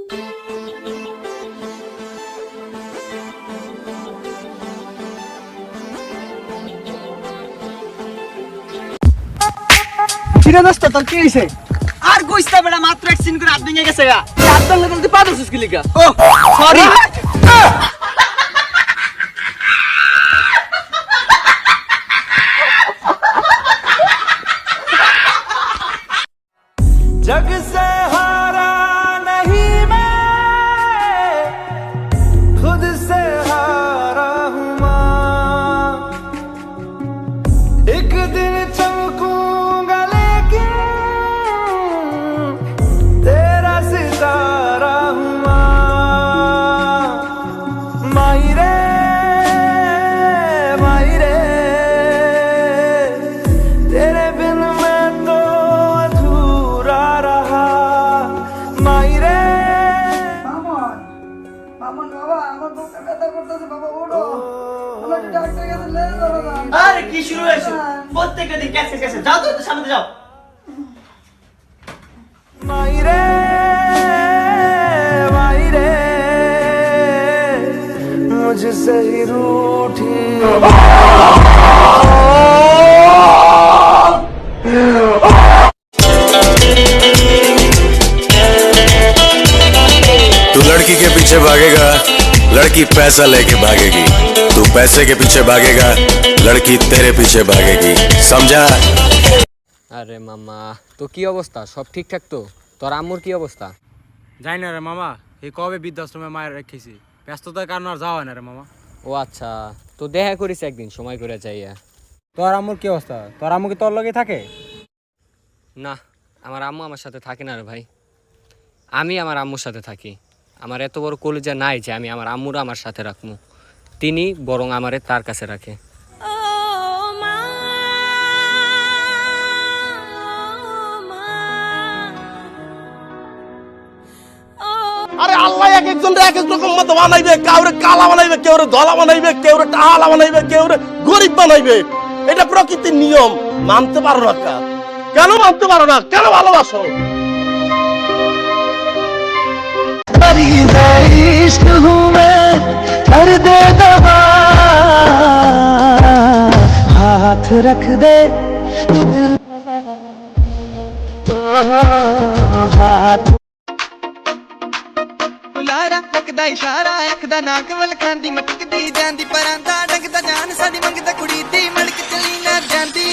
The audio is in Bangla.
কিরে দোস্ত তোর কি হইছে? আর কইছ না বেটা, মাত্র অ্যাক্সিডেন্ট করে হাত ভেঙে গেছে গা। হাত ভাঙলে তুই পা ধরছিস কি লিগা? ও সরি। जग से हारा नहीं मैं, खुद से हारा हूँ माँ। एक दिन चमकूंगा लेकिन तेरा सितारा हूँ माँ। माई रे तेरे बिन मैं तो अधूरा रहा। माई रे মামন বাবা আমার বুকটা ব্যথা করতেছে বাবা, ওঠো আমার ডাক্তার কাছে নিয়ে যাও না। আরে কি শুরু হয়েছে? প্রত্যেকটা দিন ক্যাসে ক্যাসে যাও তো, সামনে যাও। माई रे मुझसे ही रूठी। तू लड़की के पीछे भागेगा, लड़की पैसा लेके भागेगी। तू पैसे के पीछे भागेगा, लड़की तेरे पीछे भागेगी। समझा? আরে মামা, তো কি অবস্থা? সব ঠিকঠাক তো? তোর আম্মুর কি অবস্থা? যাই না রে মামা, এই কবে বৃদ্ধাশ্রমে মায়ের রেখেছি, ব্যস্ততার কারণে আর যাওয়া হয় না রে মামা। ও আচ্ছা, তো দেখা করিস একদিন সময় করে যাইয়া। তোর আম্মুর কি অবস্থা? তোর আম্মু কি তোর লগে থাকে? না, আমার আম্মু আমার সাথে থাকে না রে ভাই। আমি আমার আম্মুর সাথে থাকি। আমার এত বড় কলিজা নাই যে আমি আমার আম্মুরা আমার সাথে রাখবো। তিনি বরং আমারে তার কাছে রাখে। আরে আল্লাহ এক একজনের এক এক রকম মতো বানাইবে, কাউরে কালা বানাইবে, কেউরে ধলা বানাইবে, কেউরে টাহালা বানাইবে, কেউরে গরিব বানাইবে। এটা প্রকৃতির নিয়ম, মানতে পারো না কেন মানতে পারো না? কেন ভালোবাসো? इश्क हूँ मैं, कर दे दवा, हाथ रख दे हाथ। बुलारा लगदा इशारा, अखदा नाक वल खांदी मटकदी जांदी, परांदा डंगदा जान साडी मंगदा कुड़ी दी, मड़क चली ना जांदी।